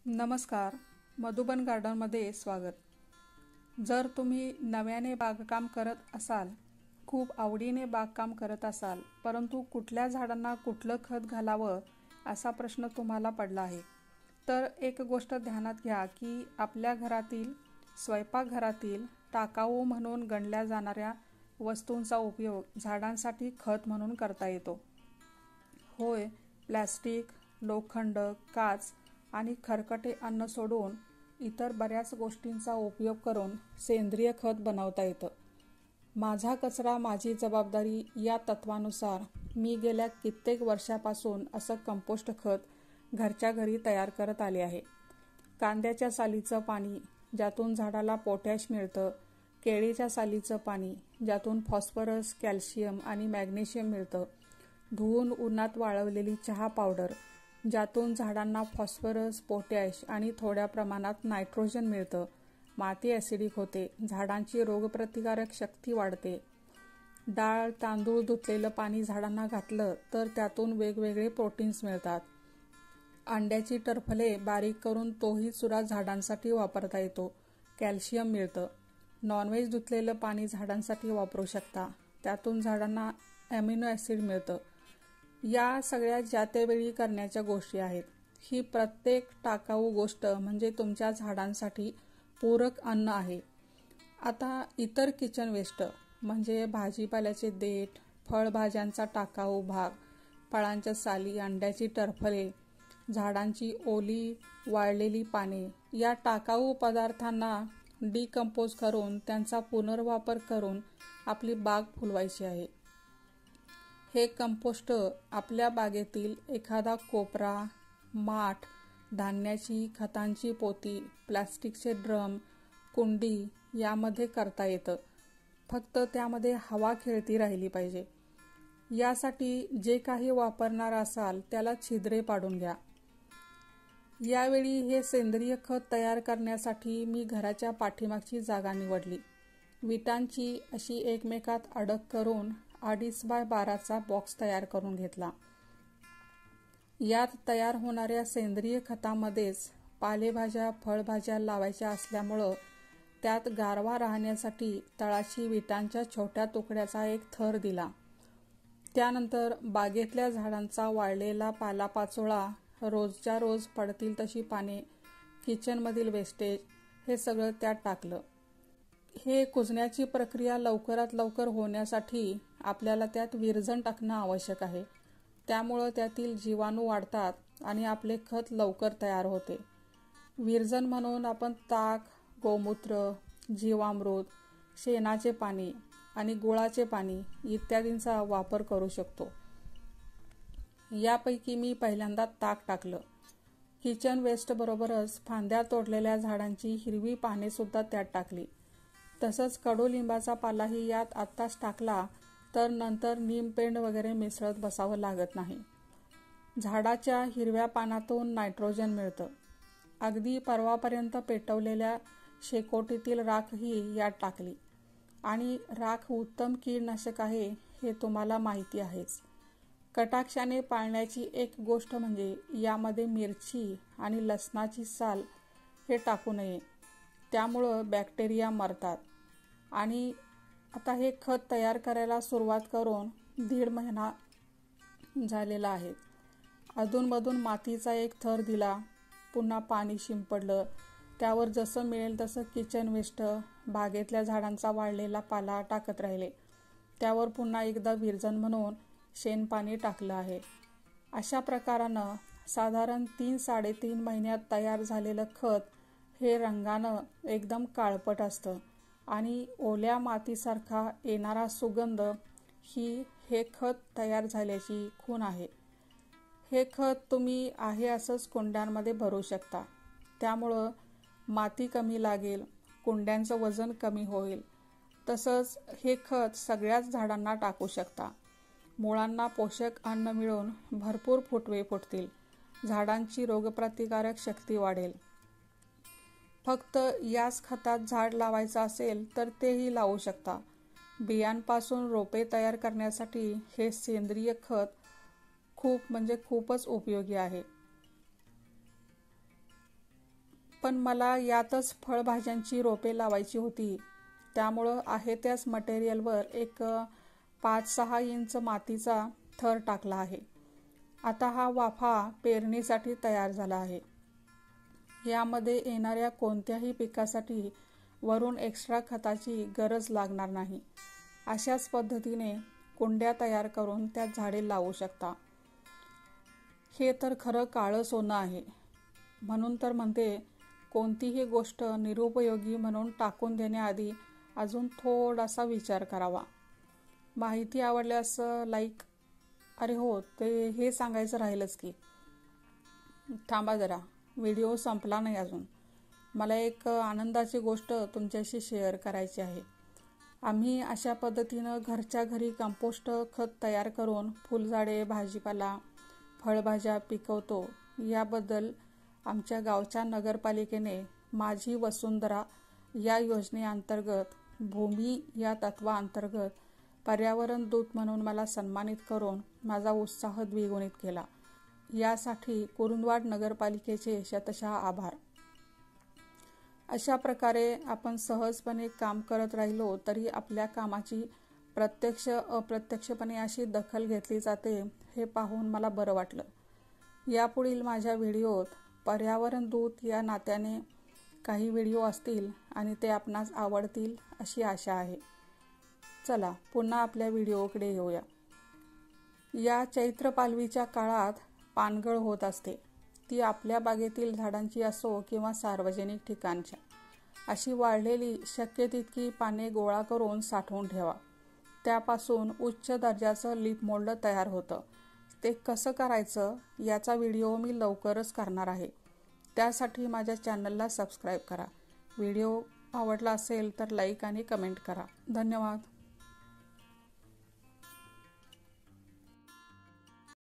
नमस्कार. मधुबन गार्डनमध्ये स्वागत. जर तुम्ही नव्याने बागकाम करत असाल, खूप आवडीने बागकाम करत असाल, परंतु कुठल्या झाडांना कुठलं खत घालावं असा प्रश्न तुम्हाला पडला आहे, तर एक गोष्ट ध्यानात घ्या की आपल्या घरातील स्वयंपाकघरातील टाकाऊ म्हणून गणल्या जाणाऱ्या वस्तूंचा उपयोग झाडांसाठी खत म्हणून करता येतो. होय, प्लॅस्टिक, लोखंड, काच आणि खरकटे अन्न सोडून इतर बऱ्याच गोष्टींचा उपयोग करून सेंद्रिय खत बनवता येतं. माझा कचरा माझी जबाबदारी या तत्वानुसार मी गेल्या कित्येक वर्षापासून असं कंपोस्ट खत घरच्या घरी तयार करत आले आहे. कांद्याच्या सालीचं पाणी, ज्यातून झाडाला पोटॅश मिळतं, केळीच्या सालीचं पाणी, ज्यातून फॉस्फरस, कॅल्शियम आणि मॅग्नेशियम मिळतं, धुवून उन्हात वाळवलेली चहा पावडर, ज्यातून झाडांना फॉस्फरस, पोटॅश आणि थोड्या प्रमाणात नायट्रोजन मिळतं, माती ॲसिडिक होते, झाडांची रोगप्रतिकारक शक्ती वाढते, डाळ, तांदूळ धुतलेलं पाणी झाडांना घातलं तर त्यातून वेगवेगळे प्रोटीन्स मिळतात, अंड्याची टरफले बारीक करून तोही चुरा झाडांसाठी वापरता येतो, कॅल्शियम मिळतं, नॉनव्हेज धुतलेलं पाणी झाडांसाठी वापरू शकता, त्यातून झाडांना ॲमिनो ॲसिड मिळतं. या सगळ्या ज्या त्यावेळी करण्याच्या गोष्टी आहेत. ही प्रत्येक टाकाऊ गोष्ट म्हणजे तुमच्या झाडांसाठी पूरक अन्न आहे. आता इतर किचन वेस्ट म्हणजे भाजीपाल्याचे देठ, फळभाज्यांचा टाकाऊ भाग, फळांच्या साली, अंड्याची टरफले, झाडांची ओली वाळलेली पाने, या टाकाऊ पदार्थांना डिकंपोज करून त्यांचा पुनर्वापर करून आपली बाग फुलवायची आहे. हे कंपोस्ट आपल्या बागेतील एखादा कोपरा, माठ, धान्याची, खतांची पोती, प्लास्टिकचे ड्रम, कुंडी यामध्ये करता येतं. फक्त त्यामध्ये हवा खेळती राहिली पाहिजे. यासाठी जे काही वापरणार असाल त्याला छिद्रे पाडून घ्या. यावेळी हे सेंद्रिय खत तयार करण्यासाठी मी घराच्या पाठीमागची जागा निवडली. विटांची अशी एकमेकात अडक करून 2.5x12 बॉक्स तयार करून घेतला. यात तयार होणाऱ्या सेंद्रिय खतामध्येच पालेभाज्या, फळभाज्या लावायच्या असल्यामुळं त्यात गारवा राहण्यासाठी तळाशी विटांच्या छोट्या तुकड्याचा एक थर दिला. त्यानंतर बागेतल्या झाडांचा वाळलेला पालापाचोळा, रोजच्या रोज पडतील तशी पाने, किचनमधील वेस्टेज हे सगळं त्यात टाकलं. हे कुजण्याची प्रक्रिया लवकरात लवकर होण्यासाठी आपल्याला त्यात विरजण टाकणं आवश्यक आहे. त्यामुळं त्यातील जीवाणू वाढतात आणि आपले खत लवकर तयार होते. विरजण म्हणून आपण ताक, गोमूत्र, जीवामृत, शेणाचे पाणी आणि गुळाचे पाणी इत्यादींचा वापर करू शकतो. यापैकी मी पहिल्यांदा ताक टाकलं. किचन वेस्टबरोबरच फांद्या तोडलेल्या झाडांची हिरवी पाने सुद्धा त्यात टाकली. तसंच कडुलिंबाचा पालाही यात आत्ताच टाकला तर नंतर नीमपेंड वगैरे मिसळत बसावं लागत नाही. झाडाच्या हिरव्या पानातून नायट्रोजन मिळतं. अगदी परवापर्यंत पेटवलेल्या शेकोटीतील राखही यात टाकली. आणि राख उत्तम कीडनाशक आहे हे तुम्हाला माहिती आहेच. कटाक्षाने पाळण्याची एक गोष्ट म्हणजे यामध्ये मिरची आणि लसणाची साल हे टाकू नये. त्यामुळं बॅक्टेरिया मरतात. आणि आता हे खत तयार करायला सुरुवात करून 1.5 महिना झालेला आहे. अधूनमधून मातीचा एक थर दिला, पुन्हा पाणी शिंपडलं, त्यावर जसं मिळेल तसं किचन वेस्ट, बागेतल्या झाडांचा वाळलेला पाला टाकत राहिले. त्यावर पुन्हा एकदा विरजण म्हणून शेणपाणी टाकलं आहे. अशा प्रकारानं साधारण 3-3.5 महिन्यात तयार झालेलं खत हे रंगानं एकदम काळपट असतं आणि ओल्या मातीसारखा येणारा सुगंध ही हे खत तयार झाल्याची खूण आहे. हे खत तुम्ही आहे असंच कुंड्यांमध्ये भरू शकता. त्यामुळं माती कमी लागेल, कुंड्यांचं वजन कमी होईल. तसंच हे खत सगळ्याच झाडांना टाकू शकता. मुळांना पोषक अन्न मिळून भरपूर फुटवे फुटतील, झाडांची रोगप्रतिकारक शक्ती वाढेल. फक्त याच खतात झाड लावायचं असेल तर तेही लावू शकता. बियांपासून रोपे तयार करण्यासाठी हे सेंद्रिय खत खूपच उपयोगी आहे. पण मला यातच फळभाज्यांची रोपे लावायची होती. त्यामुळं आहे त्याच मटेरियलवर एक 5-6 इंच मातीचा थर टाकला आहे. आता हा वाफा पेरणीसाठी तयार झाला आहे. यामध्ये येणाऱ्या कोणत्याही पिकासाठी वरून एक्स्ट्रा खताची गरज लागणार नाही. अशाच पद्धतीने कुंड्या तयार करून त्यात झाडे लावू शकता. हे तर खरं काळं सोनं आहे. म्हणून तर म्हणते, कोणतीही गोष्ट निरुपयोगी म्हणून टाकून देण्याआधी अजून थोडासा विचार करावा. माहिती आवडल्यास लाईक. अरे हो, ते हे सांगायचं राहिलंच की. थांबा जरा, व्हिडिओ संपला नाही अजून. मला एक आनंदाची गोष्ट तुमच्याशी शेअर करायची आहे. आम्ही अशा पद्धतीनं घरच्या घरी कंपोस्ट खत तयार करून फुलझाडे, भाजीपाला, फळभाज्या पिकवतो. याबद्दल आमच्या गावच्या नगरपालिकेने माझी वसुंधरा या योजनेअंतर्गत, भूमी या तत्वाअंतर्गत पर्यावरण दूत म्हणून मला सन्मानित करून माझा उत्साह द्विगुणित केला. यासाठी कुरुंदवाड नगरपालिकेचे शतशः आभार. अशा प्रकारे आपण सहजपणे काम करत राहिलो तरी आपल्या कामाची प्रत्यक्ष अप्रत्यक्षपणे अशी दखल घेतली जाते, हे पाहून मला बरं वाटलं. यापुढील माझ्या व्हिडिओत पर्यावरण दूत या नात्याने काही व्हिडिओ असतील आणि ते आपणास आवडतील अशी आशा आहे. चला पुन्हा आपल्या व्हिडिओकडे येऊया. या चैत्र पालवीच्या काळात पानगळ होत असते. ती आपल्या बागेतील झाडांची असो किंवा सार्वजनिक ठिकाणच्या. अशी वाळलेली शक्य तितकी पाने गोळा करून साठवून ठेवा. त्यापासून उच्च दर्जाचं लीफ मोल्ड तयार होतं. ते कसं करायचं याचा व्हिडिओ मी लवकरच करणार आहे. त्यासाठी माझ्या चॅनलला सबस्क्राईब करा. व्हिडिओ आवडला असेल तर लाईक आणि कमेंट करा. धन्यवाद.